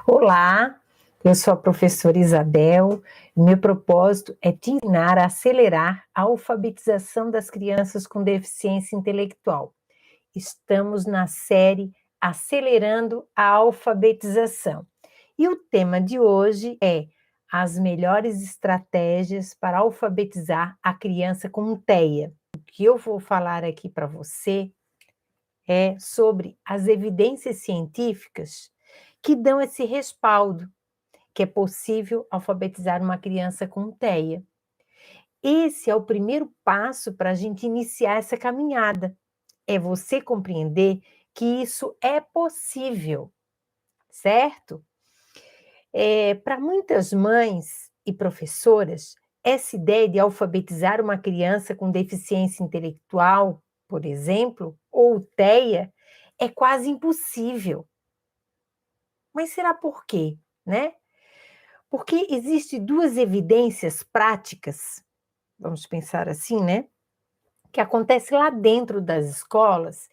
Olá, eu sou a professora Isabel e meu propósito é te ensinar a acelerar a alfabetização das crianças com deficiência intelectual. Estamos na série Acelerando a Alfabetização. E o tema de hoje é as melhores estratégias para alfabetizar a criança com TEA. O que eu vou falar aqui para você é sobre as evidências científicas que dão esse respaldo, que é possível alfabetizar uma criança com TEA. Esse é o primeiro passo para a gente iniciar essa caminhada. É você compreender que isso é possível, certo? Para muitas mães e professoras, essa ideia de alfabetizar uma criança com deficiência intelectual, por exemplo, ou TEA, é quase impossível. Mas será por quê, né? Porque existem duas evidências práticas, vamos pensar assim, né? Que acontece lá dentro das escolas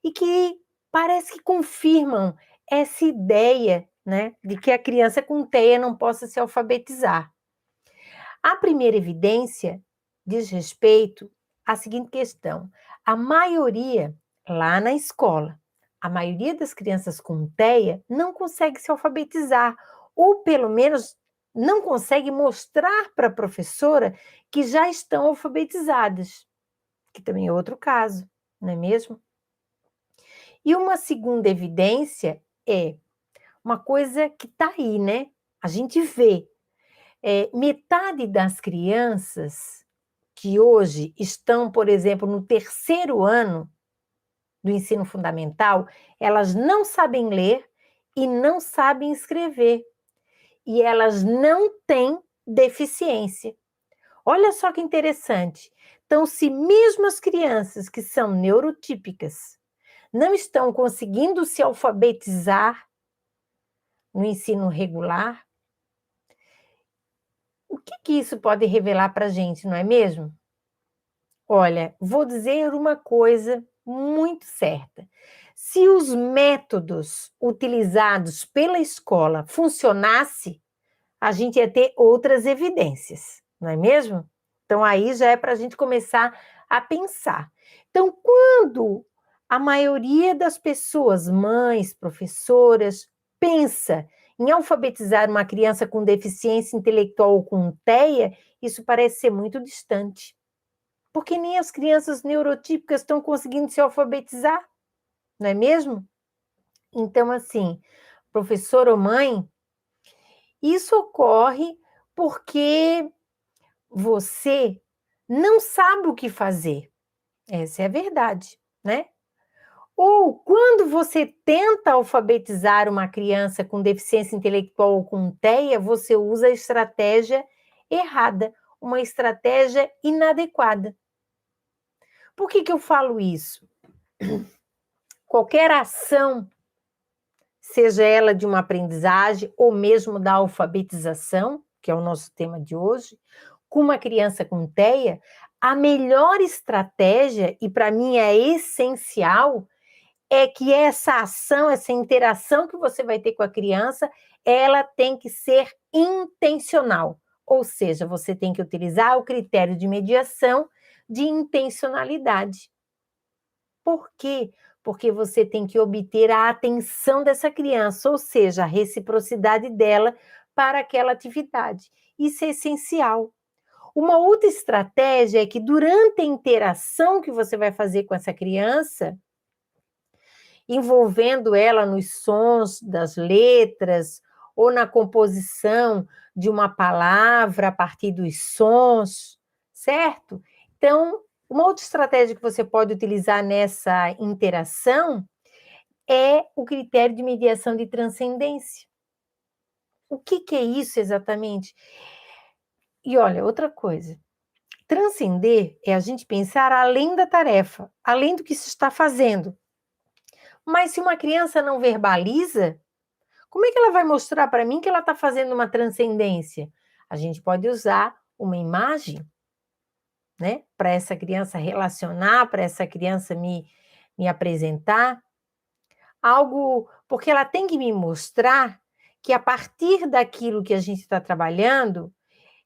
e que parece que confirmam essa ideia, né, de que a criança com TEA não possa se alfabetizar. A primeira evidência diz respeito à seguinte questão: a maioria lá na escola, a maioria das crianças com TEA não consegue se alfabetizar, ou pelo menos não consegue mostrar para a professora que já estão alfabetizadas, que também é outro caso, não é mesmo? E uma segunda evidência é uma coisa que está aí, né? A gente vê. Metade das crianças que hoje estão, por exemplo, no terceiro ano do ensino fundamental, elas não sabem ler e não sabem escrever. E elas não têm deficiência. Olha só que interessante. Então, se mesmo as crianças que são neurotípicas não estão conseguindo se alfabetizar no ensino regular, o que isso pode revelar para a gente, não é mesmo? Olha, vou dizer uma coisa muito certa. Se os métodos utilizados pela escola funcionassem, a gente ia ter outras evidências, não é mesmo? Então, aí já é para a gente começar a pensar. Então, quando a maioria das pessoas, mães, professoras, pensa em alfabetizar uma criança com deficiência intelectual ou com TEA, isso parece ser muito distante. Porque nem as crianças neurotípicas estão conseguindo se alfabetizar, não é mesmo? Então, assim, professor ou mãe, isso ocorre porque você não sabe o que fazer. Essa é a verdade, né? Ou quando você tenta alfabetizar uma criança com deficiência intelectual ou com TEA, você usa a estratégia errada, uma estratégia inadequada. Por que eu falo isso? Qualquer ação, seja ela de uma aprendizagem ou mesmo da alfabetização, que é o nosso tema de hoje, com uma criança com TEA, a melhor estratégia, e para mim é essencial, é que essa ação, essa interação que você vai ter com a criança, ela tem que ser intencional. Ou seja, você tem que utilizar o critério de mediação de intencionalidade. Por quê? Porque você tem que obter a atenção dessa criança, ou seja, a reciprocidade dela para aquela atividade. Isso é essencial. Uma outra estratégia é que durante a interação que você vai fazer com essa criança, envolvendo ela nos sons das letras ou na composição de uma palavra a partir dos sons, certo? Então, uma outra estratégia que você pode utilizar nessa interação é o critério de mediação de transcendência. O que é isso exatamente? E olha, outra coisa, transcender é a gente pensar além da tarefa, além do que se está fazendo. Mas se uma criança não verbaliza, como é que ela vai mostrar para mim que ela está fazendo uma transcendência? A gente pode usar uma imagem, né, para essa criança relacionar, para essa criança me apresentar algo, porque ela tem que me mostrar que a partir daquilo que a gente está trabalhando,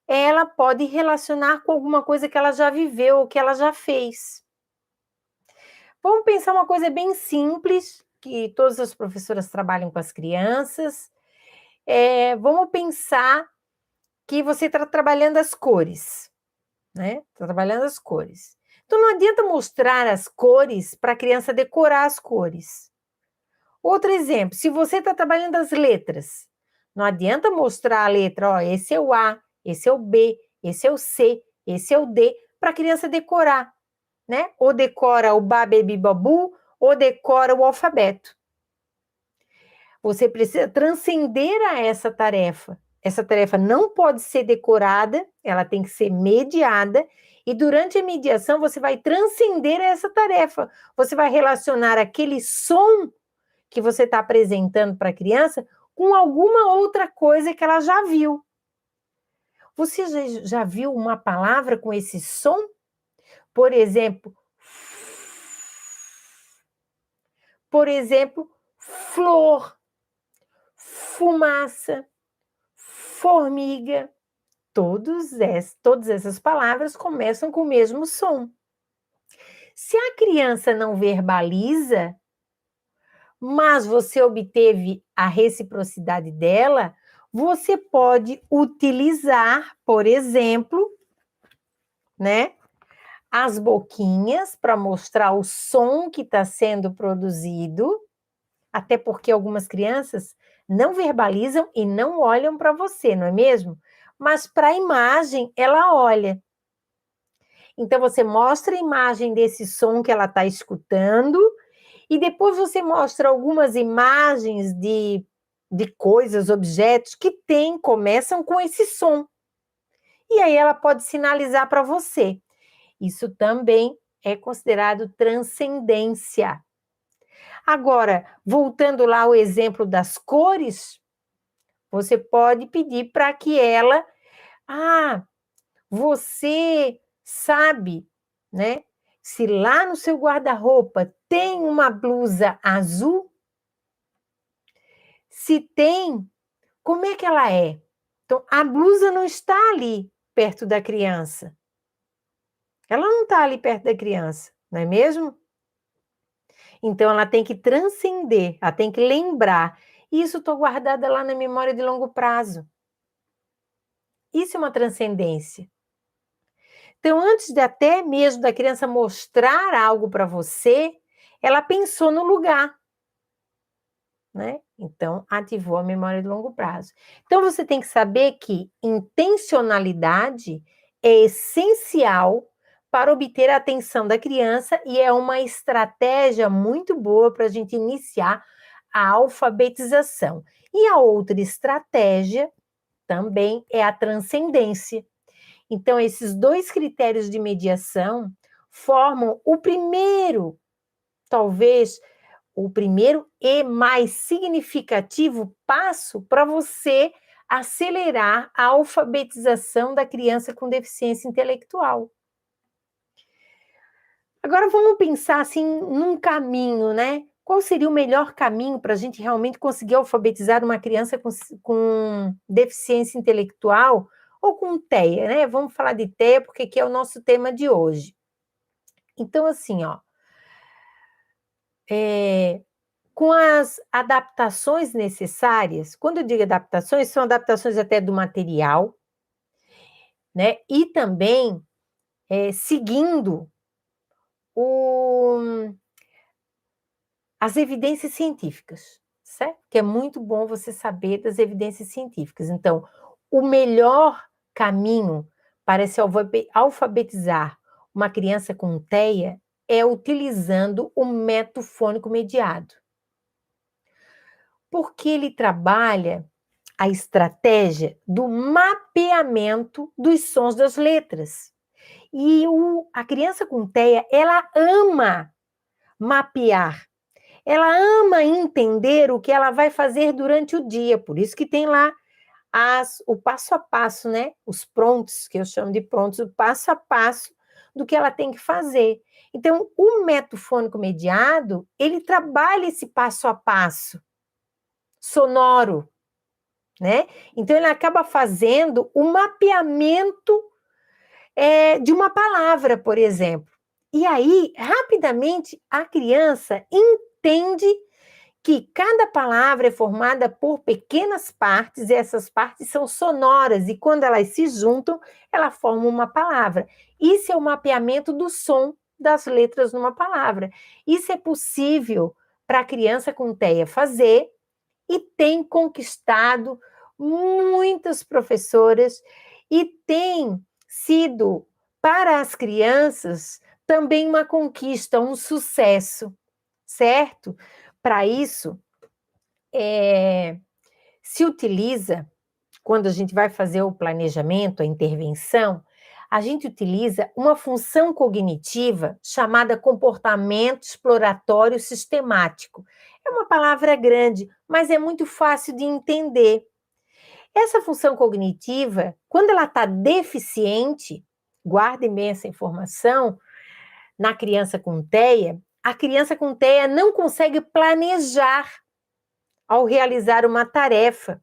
ela pode relacionar com alguma coisa que ela já viveu ou que ela já fez. Vamos pensar uma coisa bem simples, que todas as professoras trabalham com as crianças. Vamos pensar que você está trabalhando as cores, né? Está trabalhando as cores. Então, não adianta mostrar as cores para a criança decorar as cores. Outro exemplo, se você está trabalhando as letras, não adianta mostrar a letra, ó, esse é o A, esse é o B, esse é o C, esse é o D, para a criança decorar, né? Ou decora o Babê Babu, ou decora o alfabeto. Você precisa transcender a essa tarefa. Essa tarefa não pode ser decorada, ela tem que ser mediada, e durante a mediação você vai transcender essa tarefa. Você vai relacionar aquele som que você está apresentando para a criança com alguma outra coisa que ela já viu. Você já viu uma palavra com esse som? Por exemplo, flor, fumaça, formiga. Todas essas palavras começam com o mesmo som. Se a criança não verbaliza, mas você obteve a reciprocidade dela, você pode utilizar, por exemplo, né, as boquinhas para mostrar o som que está sendo produzido, até porque algumas crianças não verbalizam e não olham para você, não é mesmo? Mas para a imagem, ela olha. Então, você mostra a imagem desse som que ela está escutando, e depois você mostra algumas imagens de coisas, objetos que começam com esse som. E aí ela pode sinalizar para você. Isso também é considerado transcendência. Agora, voltando lá ao exemplo das cores, você pode pedir para que ela... você sabe, né? Se lá no seu guarda-roupa tem uma blusa azul, se tem, como é que ela é? Então, a blusa não está ali perto da criança. Ela não está ali perto da criança, não é mesmo? Então, ela tem que transcender, ela tem que lembrar. Isso está guardado lá na memória de longo prazo. Isso é uma transcendência. Então, antes de até mesmo da criança mostrar algo para você, ela pensou no lugar, né? Então, ativou a memória de longo prazo. Então, você tem que saber que intencionalidade é essencial para obter a atenção da criança e é uma estratégia muito boa para a gente iniciar a alfabetização. E a outra estratégia também é a transcendência. Então, esses dois critérios de mediação formam o primeiro, talvez, o primeiro e mais significativo passo para você acelerar a alfabetização da criança com deficiência intelectual. Agora vamos pensar assim num caminho, né? Qual seria o melhor caminho para a gente realmente conseguir alfabetizar uma criança com deficiência intelectual ou com TEA, né? Vamos falar de TEA porque que é o nosso tema de hoje. Então, assim, ó, com as adaptações necessárias, quando eu digo adaptações, são adaptações até do material, né? E também seguindo as evidências científicas, certo? Que é muito bom você saber das evidências científicas. Então, o melhor caminho para se alfabetizar uma criança com TEA é utilizando o método fônico mediado. Porque ele trabalha a estratégia do mapeamento dos sons das letras. E a criança com TEA, ela ama mapear. Ela ama entender o que ela vai fazer durante o dia, por isso que tem lá o passo a passo, né? Os prontos, que eu chamo de prontos, o passo a passo do que ela tem que fazer. Então, o método fônico mediado, ele trabalha esse passo a passo sonoro. né? Então, ele acaba fazendo o mapeamento de uma palavra, por exemplo. E aí, rapidamente, a criança entende que cada palavra é formada por pequenas partes, e essas partes são sonoras, e quando elas se juntam, ela forma uma palavra. Isso é o mapeamento do som das letras numa palavra. Isso é possível para a criança com TEA fazer, e tem conquistado muitas professoras, e tem sido, para as crianças, também uma conquista, um sucesso, certo? Para isso, se utiliza, quando a gente vai fazer o planejamento, a intervenção, a gente utiliza uma função cognitiva chamada comportamento exploratório sistemático. É uma palavra grande, mas é muito fácil de entender. Essa função cognitiva, quando ela está deficiente, guardem bem essa informação, na criança com TEA, a criança com TEA não consegue planejar ao realizar uma tarefa.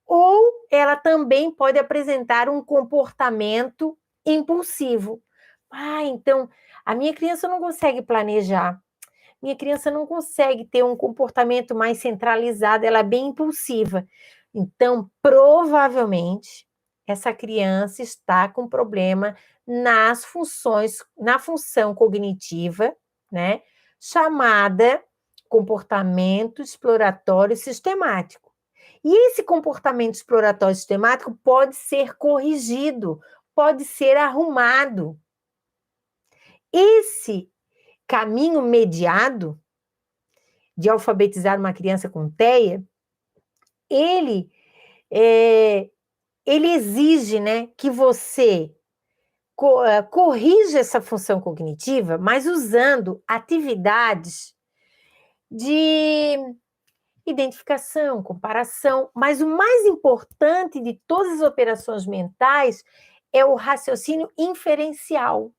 Ou ela também pode apresentar um comportamento impulsivo. Então, a minha criança não consegue planejar, minha criança não consegue ter um comportamento mais centralizado, ela é bem impulsiva. Então, provavelmente, essa criança está com problema nas funções, na função cognitiva, né, chamada comportamento exploratório sistemático. E esse comportamento exploratório sistemático pode ser corrigido, pode ser arrumado. Esse caminho mediado de alfabetizar uma criança com TEA, ele exige, né, que você corrija essa função cognitiva, mas usando atividades de identificação, comparação, mas o mais importante de todas as operações mentais é o raciocínio inferencial.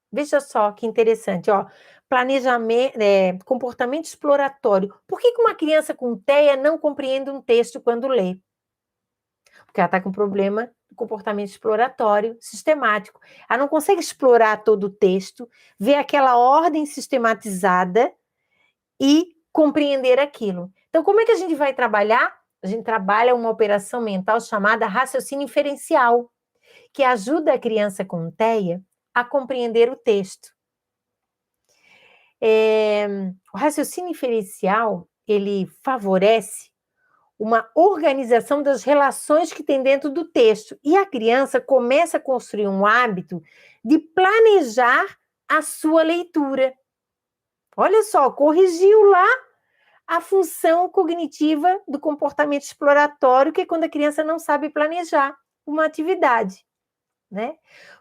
Veja só que interessante, ó. Planejamento, comportamento exploratório. Por que uma criança com TEA não compreende um texto quando lê? Porque ela está com problema de comportamento exploratório sistemático. Ela não consegue explorar todo o texto, ver aquela ordem sistematizada e compreender aquilo. Então, como é que a gente vai trabalhar? A gente trabalha uma operação mental chamada raciocínio inferencial, que ajuda a criança com TEA a compreender o texto. O raciocínio inferencial, ele favorece uma organização das relações que tem dentro do texto, e a criança começa a construir um hábito de planejar a sua leitura. Olha só, corrigiu lá a função cognitiva do comportamento exploratório, que é quando a criança não sabe planejar uma atividade, né?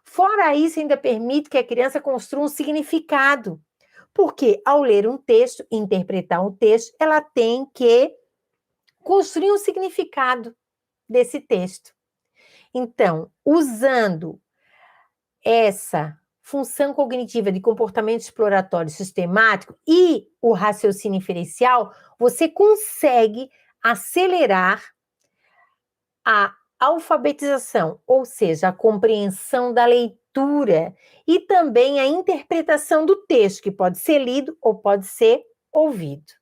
Fora isso, ainda permite que a criança construa um significado, porque ao ler um texto, interpretar um texto, ela tem que construir um significado desse texto. Então, usando essa função cognitiva de comportamento exploratório sistemático e o raciocínio inferencial, você consegue acelerar a alfabetização, ou seja, a compreensão da leitura e também a interpretação do texto, que pode ser lido ou pode ser ouvido.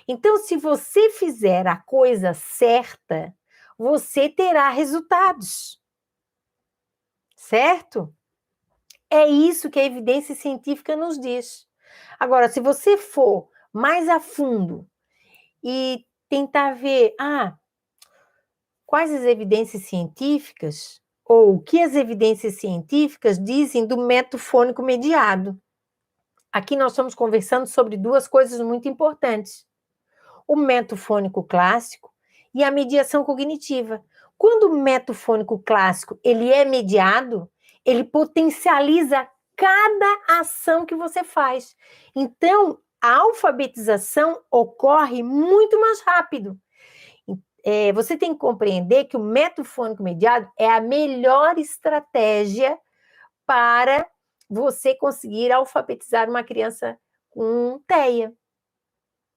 Então, se você fizer a coisa certa, você terá resultados, certo? É isso que a evidência científica nos diz. Agora, se você for mais a fundo e tentar ver, quais as evidências científicas, ou o que as evidências científicas dizem do método fônico mediado. Aqui nós estamos conversando sobre duas coisas muito importantes: o método fônico clássico e a mediação cognitiva. Quando o método fônico clássico ele é mediado, ele potencializa cada ação que você faz. Então, a alfabetização ocorre muito mais rápido. Você tem que compreender que o método fônico mediado é a melhor estratégia para você conseguir alfabetizar uma criança com TEA,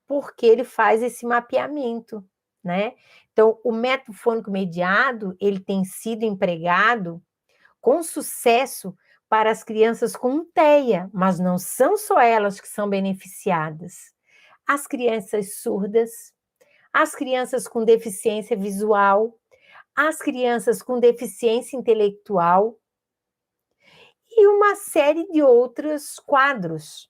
porque ele faz esse mapeamento, né? Então, o método fônico mediado, ele tem sido empregado com sucesso para as crianças com TEA, mas não são só elas que são beneficiadas. As crianças surdas, as crianças com deficiência visual, as crianças com deficiência intelectual e uma série de outros quadros.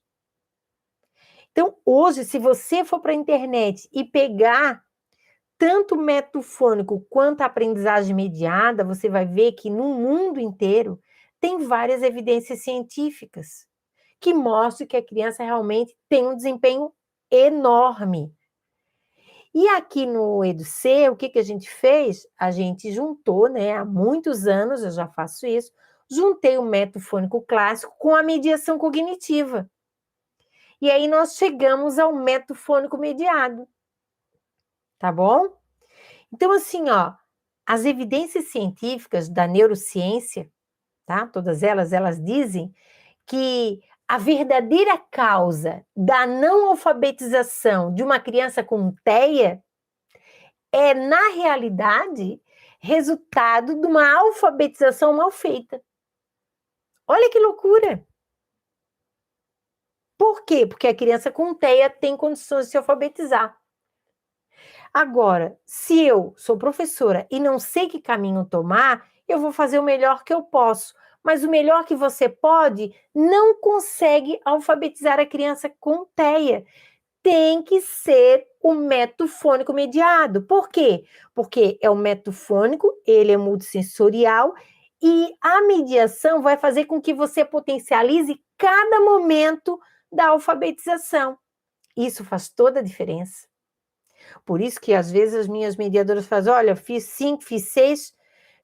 Então, hoje, se você for para a internet e pegar tanto o método fônico quanto a aprendizagem mediada, você vai ver que no mundo inteiro tem várias evidências científicas que mostram que a criança realmente tem um desempenho enorme. E aqui no EduC, o que a gente fez? A gente juntou, né, há muitos anos, eu já faço isso, juntei o método fônico clássico com a mediação cognitiva. E aí nós chegamos ao método fônico mediado. Tá bom? Então, assim, ó, as evidências científicas da neurociência, tá? Todas elas dizem que a verdadeira causa da não alfabetização de uma criança com TEA é, na realidade, resultado de uma alfabetização mal feita. Olha que loucura! Por quê? Porque a criança com TEA tem condições de se alfabetizar. Agora, se eu sou professora e não sei que caminho tomar, eu vou fazer o melhor que eu posso. Mas o melhor que você pode não consegue alfabetizar a criança com TEA. Tem que ser o método fônico mediado. Por quê? Porque é o método fônico, ele é multissensorial e a mediação vai fazer com que você potencialize cada momento da alfabetização. Isso faz toda a diferença. Por isso que, às vezes, as minhas mediadoras fazem, olha, fiz 5, fiz 6,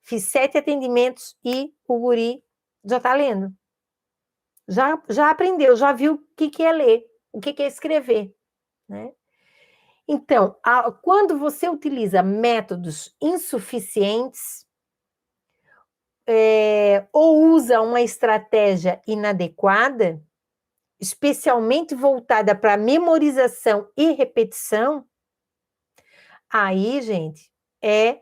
fiz 7 atendimentos e o guri já está lendo. Já aprendeu, já viu o que é ler, o que é escrever, né? Então, quando você utiliza métodos insuficientes ou usa uma estratégia inadequada, especialmente voltada para memorização e repetição, aí, gente, é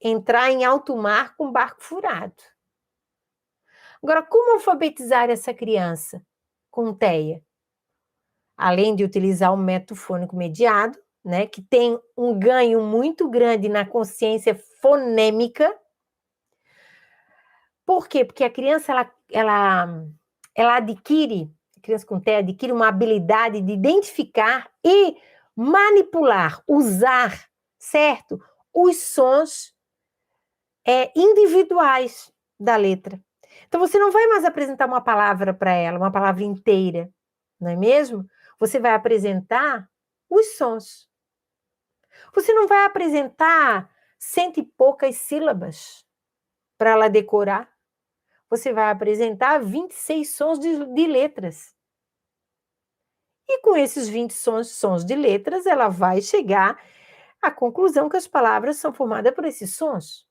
entrar em alto mar com barco furado. Agora, como alfabetizar essa criança com TEA? Além de utilizar o método fônico mediado, né, que tem um ganho muito grande na consciência fonêmica. Por quê? Porque a criança, ela adquire, a criança com TEA adquire uma habilidade de identificar e manipular, usar, certo? Os sons individuais da letra. Então, você não vai mais apresentar uma palavra para ela, uma palavra inteira, não é mesmo? Você vai apresentar os sons. Você não vai apresentar 100 e poucas sílabas para ela decorar. Você vai apresentar 26 sons de letras. E com esses 20 sons de letras, ela vai chegar à conclusão que as palavras são formadas por esses sons.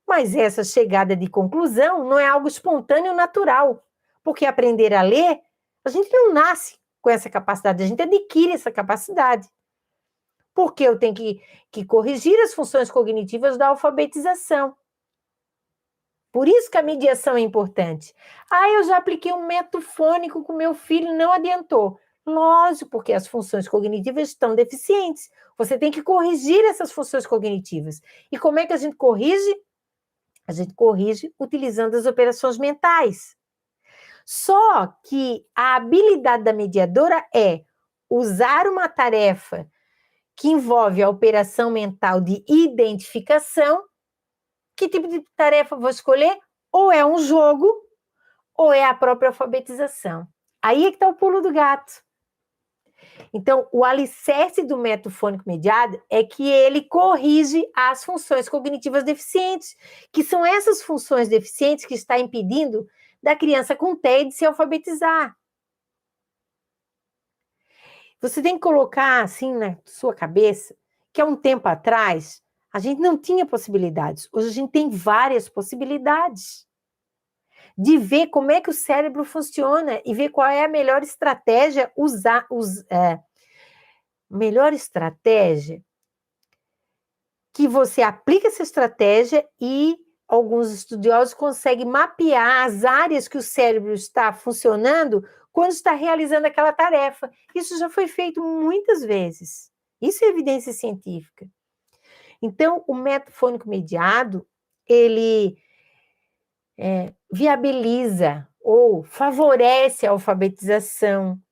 Mas essa chegada de conclusão não é algo espontâneo, natural. Porque aprender a ler, a gente não nasce com essa capacidade, a gente adquire essa capacidade. Porque eu tenho que corrigir as funções cognitivas da alfabetização. Por isso que a mediação é importante. Eu já apliquei um método fônico com meu filho, não adiantou. Lógico, porque as funções cognitivas estão deficientes. Você tem que corrigir essas funções cognitivas. E como é que a gente corrige? A gente corrige utilizando as operações mentais. Só que a habilidade da mediadora é usar uma tarefa que envolve a operação mental de identificação. Que tipo de tarefa eu vou escolher? Ou é um jogo, ou é a própria alfabetização. Aí é que está o pulo do gato. Então, o alicerce do método fônico mediado é que ele corrige as funções cognitivas deficientes, que são essas funções deficientes que está impedindo da criança com TEA de se alfabetizar. Você tem que colocar assim na sua cabeça que há um tempo atrás a gente não tinha possibilidades. Hoje a gente tem várias possibilidades de ver como é que o cérebro funciona e ver qual é a melhor estratégia melhor estratégia que você aplica essa estratégia e alguns estudiosos conseguem mapear as áreas que o cérebro está funcionando quando está realizando aquela tarefa. Isso já foi feito muitas vezes. Isso é evidência científica. Então, o método fônico mediado, ele viabiliza ou favorece a alfabetização,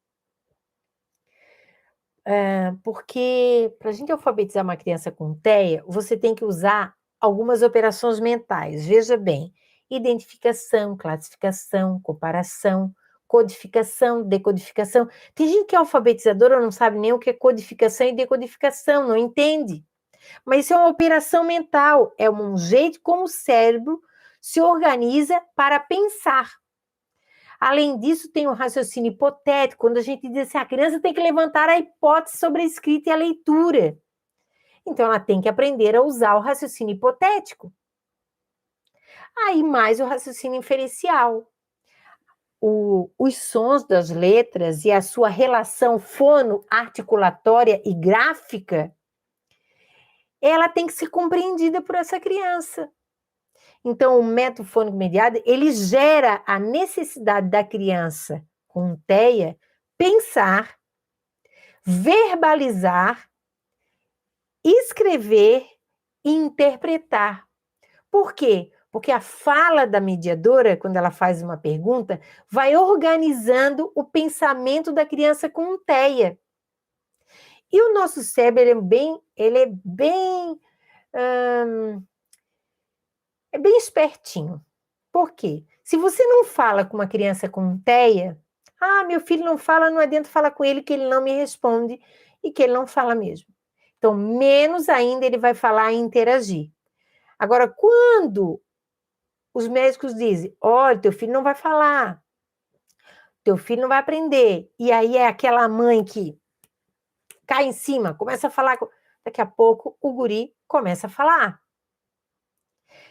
porque para a gente alfabetizar uma criança com TEA, você tem que usar algumas operações mentais. Veja bem, identificação, classificação, comparação, codificação, decodificação. Tem gente que é alfabetizadora, não sabe nem o que é codificação e decodificação, não entende. Mas isso é uma operação mental, é um jeito como o cérebro se organiza para pensar. Além disso, tem o raciocínio hipotético, quando a gente diz assim, a criança tem que levantar a hipótese sobre a escrita e a leitura. Então, ela tem que aprender a usar o raciocínio hipotético. Aí, mais o raciocínio inferencial. Os sons das letras e a sua relação fono-articulatória e gráfica, ela tem que ser compreendida por essa criança. Então, o método fônico mediado, ele gera a necessidade da criança com TEA pensar, verbalizar, escrever e interpretar. Por quê? Porque a fala da mediadora, quando ela faz uma pergunta, vai organizando o pensamento da criança com TEA. E o nosso cérebro, ele é bem espertinho. Por quê? Se você não fala com uma criança com TEA, meu filho não fala, não adianta falar com ele que ele não me responde e que ele não fala mesmo. Então, menos ainda ele vai falar e interagir. Agora, quando os médicos dizem, olha, teu filho não vai falar, teu filho não vai aprender, e aí é aquela mãe que cai em cima, começa a falar, daqui a pouco o guri começa a falar.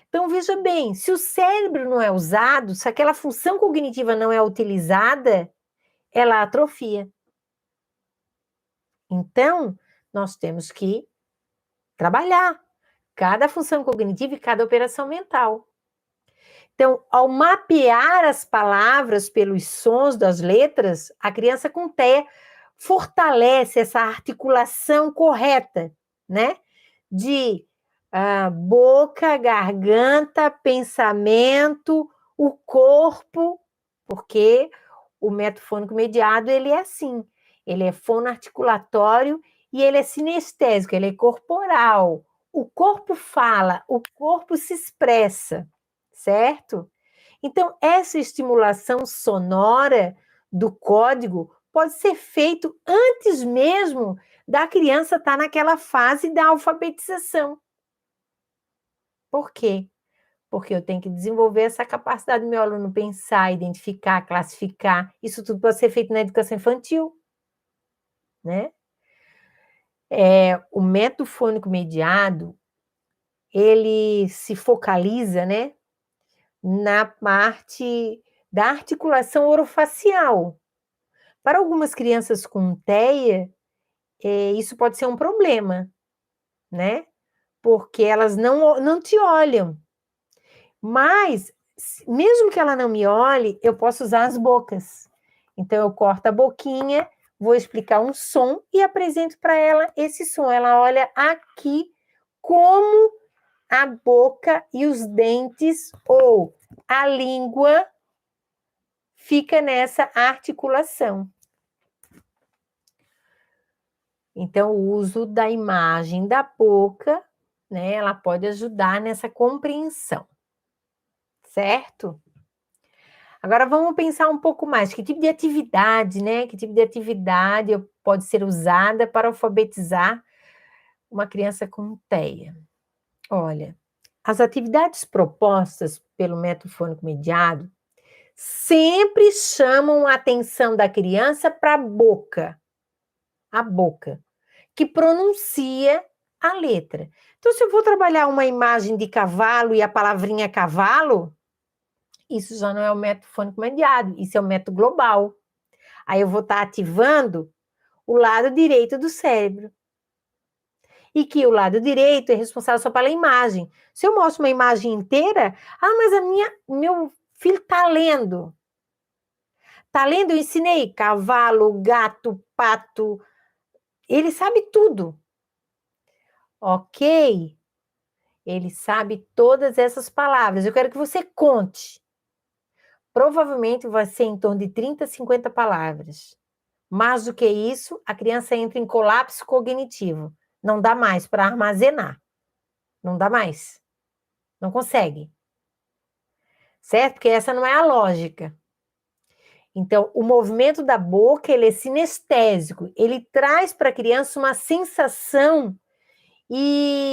Então, veja bem, se o cérebro não é usado, se aquela função cognitiva não é utilizada, ela atrofia. Então, nós temos que trabalhar cada função cognitiva e cada operação mental. Então, ao mapear as palavras pelos sons das letras, a criança com TEA fortalece essa articulação correta, né? De boca, garganta, pensamento, o corpo, porque o método fônico mediado, ele é assim, ele é fonoarticulatório e ele é sinestésico, ele é corporal. O corpo fala, o corpo se expressa, certo? Então, essa estimulação sonora do código pode ser feito antes mesmo da criança estar naquela fase da alfabetização. Por quê? Porque eu tenho que desenvolver essa capacidade do meu aluno pensar, identificar, classificar. Isso tudo pode ser feito na educação infantil, né? O método fônico mediado, ele se focaliza, né, na parte da articulação orofacial. Para algumas crianças com TEA, isso pode ser um problema, né? Porque elas não te olham. Mas, mesmo que ela não me olhe, eu posso usar as bocas. Então, eu corto a boquinha, vou explicar um som e apresento para ela esse som. Ela olha aqui como a boca e os dentes ou a língua fica nessa articulação. Então, o uso da imagem da boca, né, ela pode ajudar nessa compreensão. Certo? Agora vamos pensar um pouco mais, que tipo de atividade, né? Que tipo de atividade pode ser usada para alfabetizar uma criança com TEA? Olha, as atividades propostas pelo método fônico mediado sempre chamam a atenção da criança para a boca, que pronuncia a letra. Então, se eu vou trabalhar uma imagem de cavalo e a palavrinha cavalo, isso já não é o método fônico mediado, isso é o método global. Aí eu vou estar ativando o lado direito do cérebro. e que o lado direito é responsável só pela imagem. Se eu mostro uma imagem inteira, mas meu filho está lendo. Está lendo, eu ensinei cavalo, gato, pato, ele sabe tudo. Ok? Ele sabe todas essas palavras. Eu quero que você conte. Provavelmente vai ser em torno de 30, 50 palavras. Mais do que isso, a criança entra em colapso cognitivo. Não dá mais para armazenar. Não dá mais. Não consegue. Certo? Porque essa não é a lógica. Então, o movimento da boca, ele é sinestésico. Ele traz para a criança uma sensação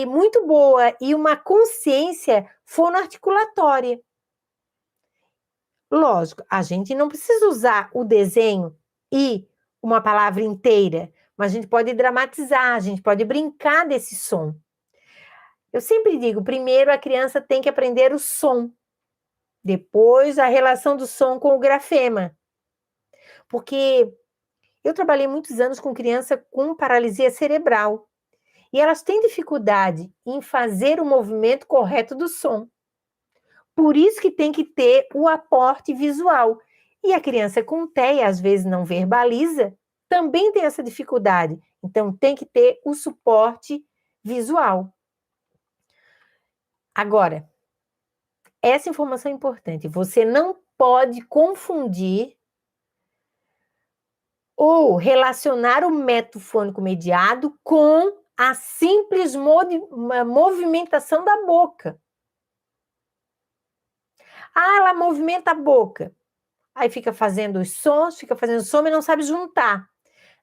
muito boa e uma consciência fonoarticulatória. Lógico, a gente não precisa usar o desenho e uma palavra inteira, mas a gente pode dramatizar, a gente pode brincar desse som. Eu sempre digo, primeiro a criança tem que aprender o som, depois a relação do som com o grafema. Porque eu trabalhei muitos anos com criança com paralisia cerebral, e elas têm dificuldade em fazer o movimento correto do som. Por isso que tem que ter o aporte visual. E a criança com TEA, às vezes não verbaliza, também tem essa dificuldade. Então, tem que ter o suporte visual. Agora, essa informação é importante. Você não pode confundir ou relacionar o método fônico mediado com a simples movimentação da boca. Ela movimenta a boca. Aí fica fazendo os sons, fica fazendo som e não sabe juntar.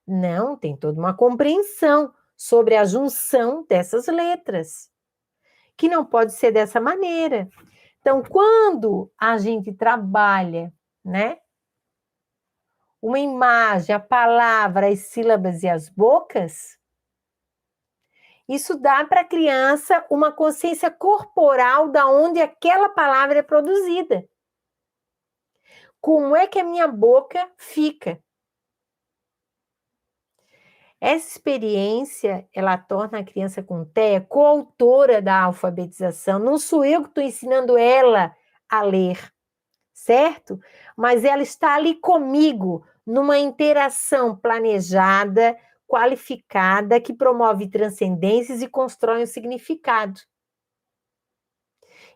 Não, tem toda uma compreensão sobre a junção dessas letras, que não pode ser dessa maneira. Então, quando a gente trabalha, né, uma imagem, a palavra, as sílabas e as bocas, isso dá para a criança uma consciência corporal da onde aquela palavra é produzida. Como é que a minha boca fica? Essa experiência, ela torna a criança com TEA coautora da alfabetização. Não sou eu que estou ensinando ela a ler, certo? Mas ela está ali comigo, numa interação planejada, qualificada, que promove transcendências e constrói um significado.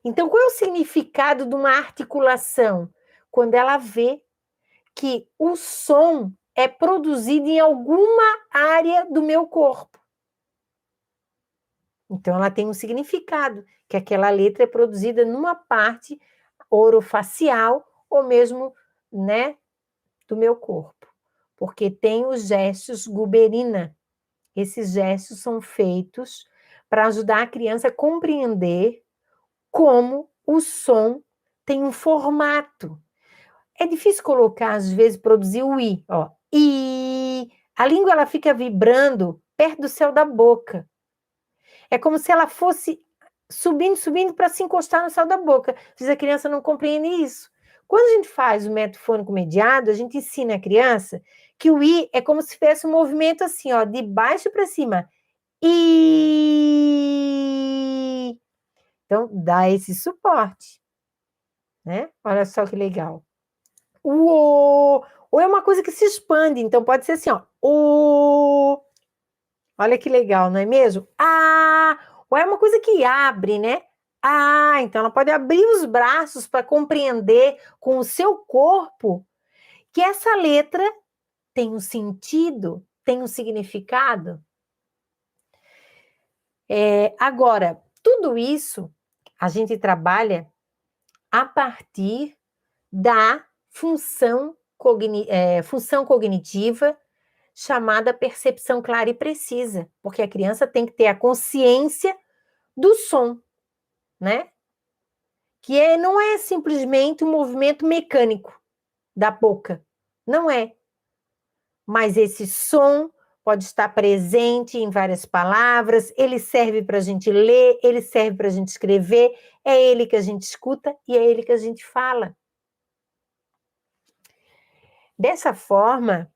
Então, qual é o significado de uma articulação? Quando ela vê que o som é produzido em alguma área do meu corpo. Então, ela tem um significado, que aquela letra é produzida numa parte orofacial ou mesmo, né, do meu corpo. Porque tem os gestos Guberina. Esses gestos são feitos para ajudar a criança a compreender como o som tem um formato. É difícil colocar, às vezes, produzir o I, ó. I. A língua, ela fica vibrando perto do céu da boca. É como se ela fosse subindo, subindo para se encostar no céu da boca. Às vezes a criança não compreende isso. Quando a gente faz o método fônico mediado, a gente ensina a criança que o I é como se fosse um movimento assim, ó, de baixo para cima. I. Então, dá esse suporte, né? Olha só que legal. O O é uma coisa que se expande, então pode ser assim, ó. O. Olha que legal, não é mesmo? O é uma coisa que abre, né? Então ela pode abrir os braços para compreender com o seu corpo que essa letra tem um sentido, tem um significado. Agora, tudo isso a gente trabalha a partir da função cognitiva chamada percepção clara e precisa, porque a criança tem que ter a consciência do som, né? Que não é simplesmente um movimento mecânico da boca, não é. Mas esse som pode estar presente em várias palavras, ele serve para a gente ler, ele serve para a gente escrever, é ele que a gente escuta e é ele que a gente fala. Dessa forma,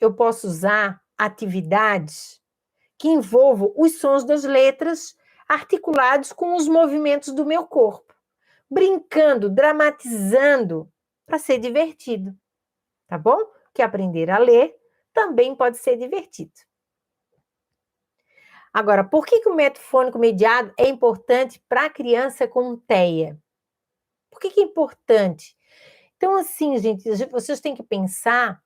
eu posso usar atividades que envolvam os sons das letras articulados com os movimentos do meu corpo, brincando, dramatizando, para ser divertido, tá bom? Que aprender a ler também pode ser divertido. Agora, por que o método fônico mediado é importante para a criança com TEA? Por que é importante? Então, assim, gente, vocês têm que pensar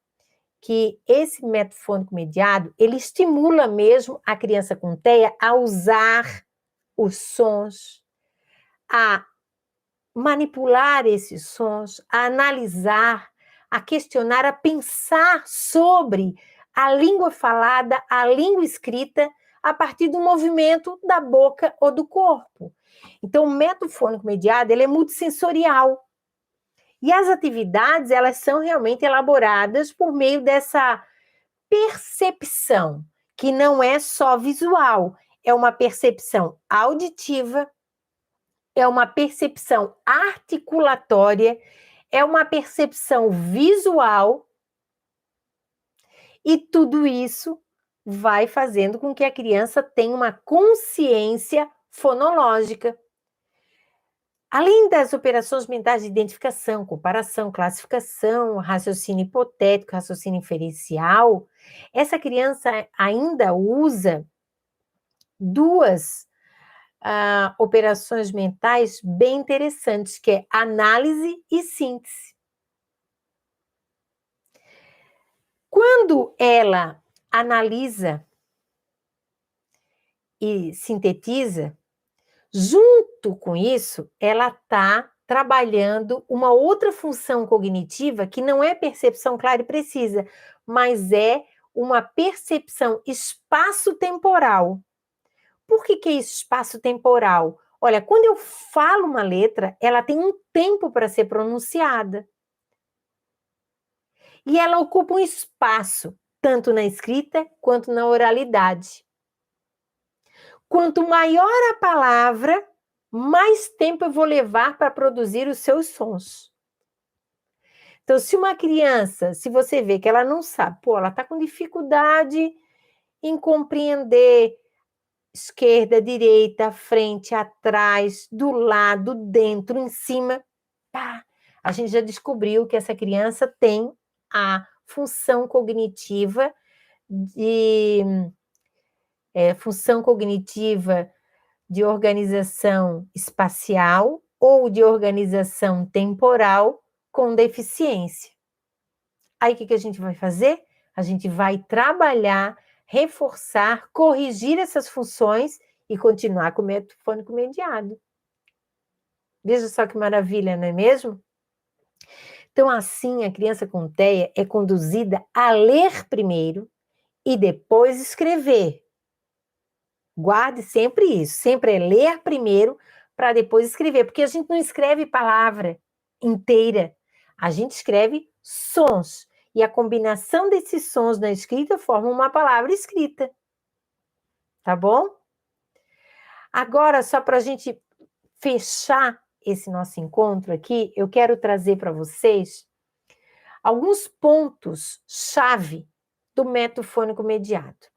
que esse método fônico mediado, ele estimula mesmo a criança com TEA a usar os sons, a manipular esses sons, a analisar, a questionar, a pensar sobre a língua falada, a língua escrita, a partir do movimento da boca ou do corpo. Então, o método fônico mediado, ele é multissensorial. E as atividades, elas são realmente elaboradas por meio dessa percepção, que não é só visual, é uma percepção auditiva, é uma percepção articulatória, é uma percepção visual, e tudo isso vai fazendo com que a criança tenha uma consciência fonológica. Além das operações mentais de identificação, comparação, classificação, raciocínio hipotético, raciocínio inferencial, essa criança ainda usa duas operações mentais bem interessantes, que é análise e síntese. Quando ela analisa e sintetiza, junto com isso, ela está trabalhando uma outra função cognitiva que não é percepção clara e precisa, mas é uma percepção espaço-temporal. Por que é espaço-temporal? Olha, quando eu falo uma letra, ela tem um tempo para ser pronunciada. E ela ocupa um espaço, tanto na escrita quanto na oralidade. Quanto maior a palavra, mais tempo eu vou levar para produzir os seus sons. Então, se uma criança, se você vê que ela não sabe, ela está com dificuldade em compreender esquerda, direita, frente, atrás, do lado, dentro, em cima, a gente já descobriu que essa criança tem a função cognitiva de organização espacial ou de organização temporal com deficiência. Aí, o que a gente vai fazer? A gente vai trabalhar, reforçar, corrigir essas funções e continuar com o método fônico mediado. Veja só que maravilha, não é mesmo? Então, assim, a criança com TEA é conduzida a ler primeiro e depois escrever. Guarde sempre isso, sempre é ler primeiro para depois escrever, porque a gente não escreve palavra inteira, a gente escreve sons, e a combinação desses sons na escrita forma uma palavra escrita, tá bom? Agora, só para a gente fechar esse nosso encontro aqui, eu quero trazer para vocês alguns pontos-chave do método fônico mediado.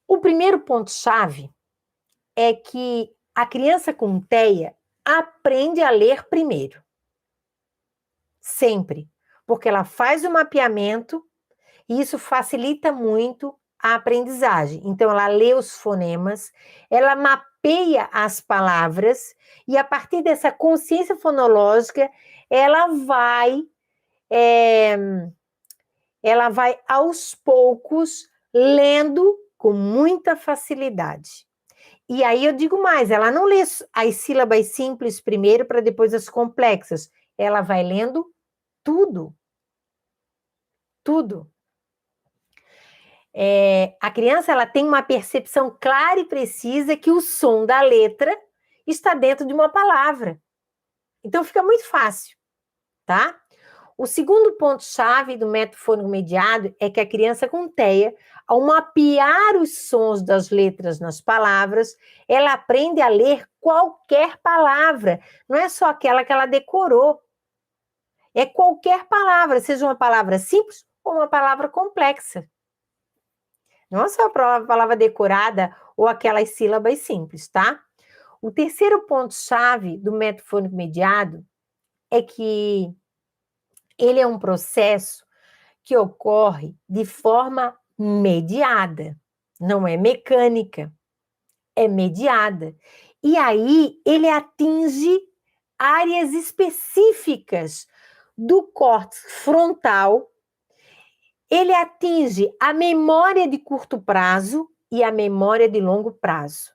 O primeiro ponto-chave é que a criança com TEA aprende a ler primeiro. Sempre. Porque ela faz o mapeamento e isso facilita muito a aprendizagem. Então, ela lê os fonemas, ela mapeia as palavras e, a partir dessa consciência fonológica, ela vai aos poucos lendo com muita facilidade. E aí eu digo mais, ela não lê as sílabas simples primeiro para depois as complexas. Ela vai lendo tudo. Tudo. A criança ela tem uma percepção clara e precisa que o som da letra está dentro de uma palavra. Então fica muito fácil, tá? O segundo ponto-chave do método fônico mediado é que a criança com TEA, ao mapear os sons das letras nas palavras, ela aprende a ler qualquer palavra, não é só aquela que ela decorou. É qualquer palavra, seja uma palavra simples ou uma palavra complexa. Não é só a palavra decorada ou aquelas sílabas simples, tá? O terceiro ponto-chave do método fônico mediado é que ele é um processo que ocorre de forma mediada, não é mecânica, é mediada. E aí ele atinge áreas específicas do córtex frontal, ele atinge a memória de curto prazo e a memória de longo prazo.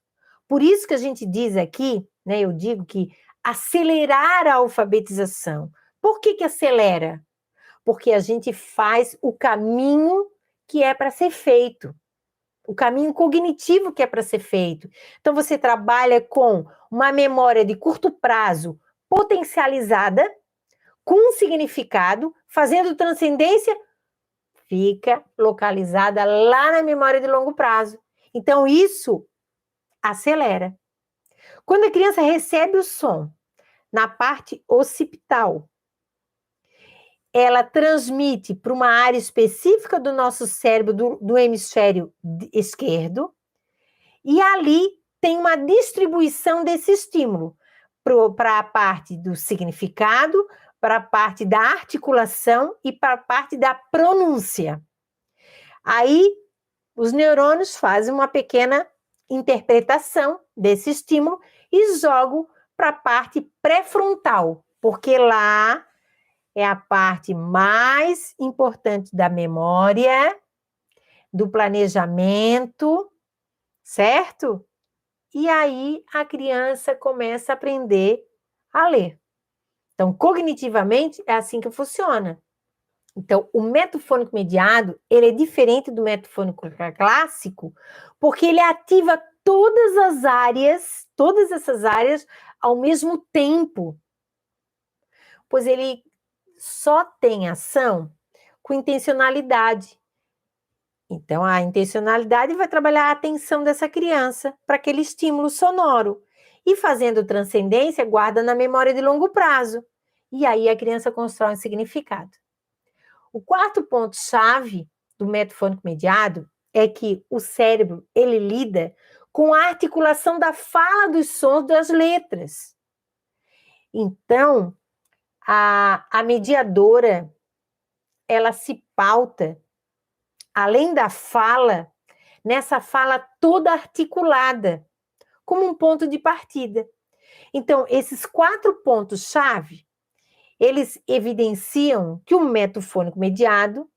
Por isso que a gente diz aqui, né, eu digo que acelerar a alfabetização. Por que acelera? Porque a gente faz o caminho que é para ser feito, o caminho cognitivo que é para ser feito. Então, você trabalha com uma memória de curto prazo potencializada, com um significado, fazendo transcendência, fica localizada lá na memória de longo prazo. Então, isso acelera. Quando a criança recebe o som na parte occipital, ela transmite para uma área específica do nosso cérebro, do hemisfério esquerdo, e ali tem uma distribuição desse estímulo para a parte do significado, para a parte da articulação e para a parte da pronúncia. Aí, os neurônios fazem uma pequena interpretação desse estímulo e jogam para a parte pré-frontal, porque lá é a parte mais importante da memória, do planejamento, certo? E aí a criança começa a aprender a ler. Então, cognitivamente, é assim que funciona. Então, o método fônico mediado, ele é diferente do método fônico clássico, porque ele ativa todas essas áreas ao mesmo tempo. Pois ele só tem ação com intencionalidade. Então, a intencionalidade vai trabalhar a atenção dessa criança para aquele estímulo sonoro. E fazendo transcendência, guarda na memória de longo prazo. E aí a criança constrói um significado. O quarto ponto-chave do método fônico mediado é que o cérebro, ele lida com a articulação da fala dos sons das letras. Então, a mediadora, ela se pauta, além da fala, nessa fala toda articulada, como um ponto de partida. Então, esses 4 pontos-chave, eles evidenciam que o método fônico mediado,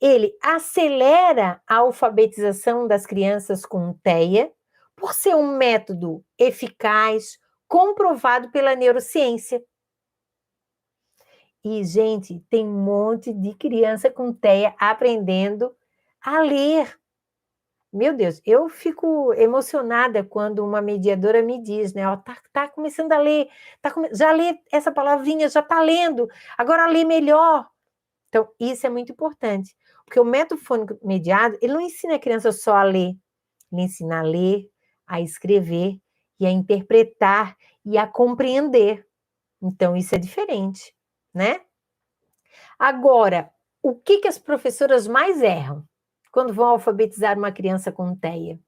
ele acelera a alfabetização das crianças com TEA, por ser um método eficaz, comprovado pela neurociência. E, gente, tem um monte de criança com TEA aprendendo a ler. Meu Deus, eu fico emocionada quando uma mediadora me diz, né? Ó, tá começando a ler, já lê essa palavrinha, já tá lendo, agora lê melhor. Então, isso é muito importante, porque o método fônico mediado, ele não ensina a criança só a ler, ele ensina a ler, a escrever e a interpretar e a compreender. Então, isso é diferente, né? Agora, o que as professoras mais erram quando vão alfabetizar uma criança com TEA?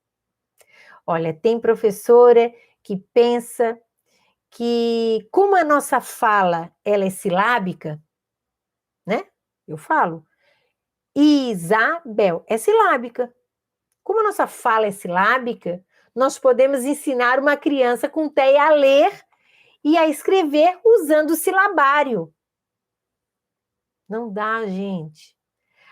Olha, tem professora que pensa que, como a nossa fala ela é silábica, né? Eu falo, Isabel é silábica. Como a nossa fala é silábica, nós podemos ensinar uma criança com TEA a ler e a escrever usando o silabário. Não dá, gente.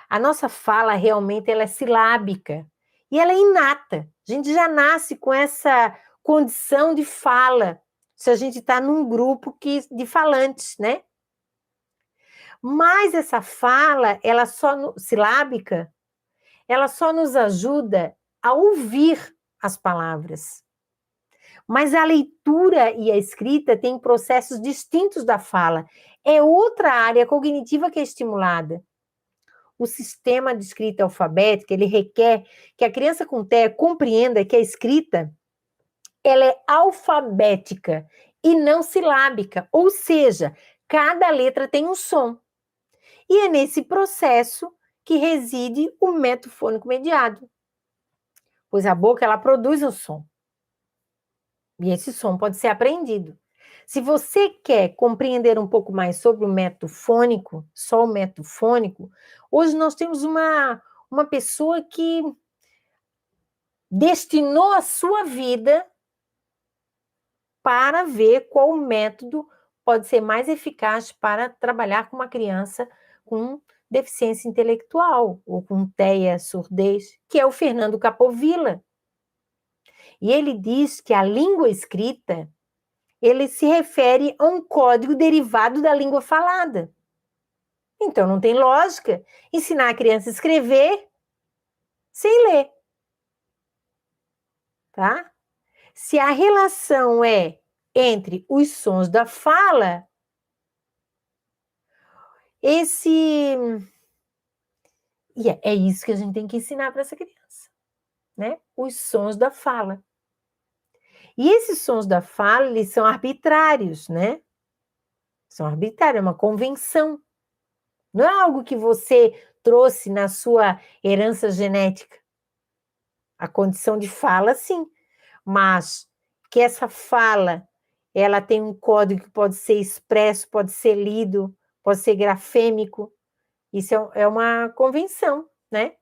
A nossa fala realmente ela é silábica e ela é inata. A gente já nasce com essa condição de fala, se a gente está num grupo de falantes, né? Mas essa fala, silábica, ela só nos ajuda a ouvir as palavras. Mas a leitura e a escrita têm processos distintos da fala. É outra área cognitiva que é estimulada. O sistema de escrita alfabética, ele requer que a criança com TEA compreenda que a escrita, ela é alfabética e não silábica, ou seja, cada letra tem um som. E é nesse processo que reside o método fônico mediado, pois a boca ela produz um som. E esse som pode ser aprendido. Se você quer compreender um pouco mais sobre o método fônico, só o método fônico, hoje nós temos uma pessoa que destinou a sua vida para ver qual método pode ser mais eficaz para trabalhar com uma criança com deficiência intelectual ou com TEA, surdez, que é o Fernando Capovilla. E ele diz que a língua escrita, ele se refere a um código derivado da língua falada. Então, não tem lógica ensinar a criança a escrever sem ler, tá? Se a relação é entre os sons da fala, é isso que a gente tem que ensinar para essa criança, né? Os sons da fala. E esses sons da fala, eles são arbitrários, né? São arbitrários, é uma convenção. Não é algo que você trouxe na sua herança genética. A condição de fala, sim, mas que essa fala, ela tem um código que pode ser expresso, pode ser lido, pode ser grafêmico. Isso é uma convenção, né?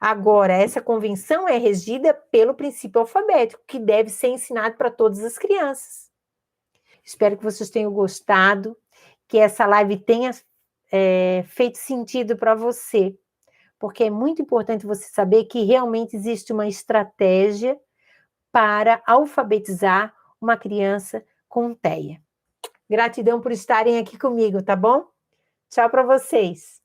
Agora, essa convenção é regida pelo princípio alfabético, que deve ser ensinado para todas as crianças. Espero que vocês tenham gostado, que essa live tenha feito sentido para você, porque é muito importante você saber que realmente existe uma estratégia para alfabetizar uma criança com TEA. Gratidão por estarem aqui comigo, tá bom? Tchau para vocês.